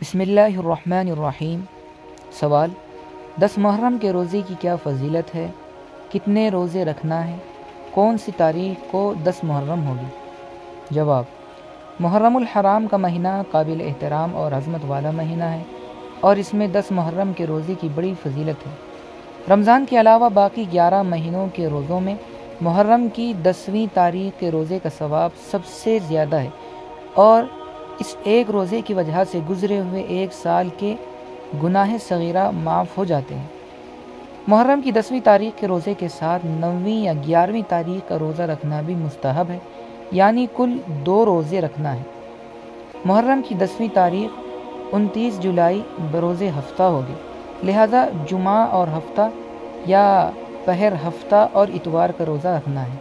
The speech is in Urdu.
بسم اللہ الرحمن الرحیم۔ سوال: 10 محرم کے روزے کی کیا فضیلت ہے؟ کتنے روزے رکھنا ہے؟ کون سی تاریخ کو 10 محرم ہوگی؟ جواب: محرم الحرام کا مہینہ قابل احترام اور عظمت والا مہینہ ہے اور اس میں 10 محرم کے روزے کی بڑی فضیلت ہے۔ رمضان کے علاوہ باقی 11 مہینوں کے روزوں میں محرم کی 10ویں تاریخ کے روزے کا ثواب سب سے زیادہ ہے اور اس ایک روزے کی وجہ سے گزرے ہوئے ایک سال کے گناہ صغیرہ معاف ہو جاتے ہیں۔ محرم کی 10ویں تاریخ کے روزے کے ساتھ 9ویں یا 11ویں تاریخ کا روزہ رکھنا بھی مستحب ہے، یعنی کل 2 روزے رکھنا ہے۔ محرم کی 10ویں تاریخ 29 جولائی بروز ہفتہ ہوگی، لہذا جمعہ اور ہفتہ یا پہر ہفتہ اور اتوار کا روزہ رکھنا ہے۔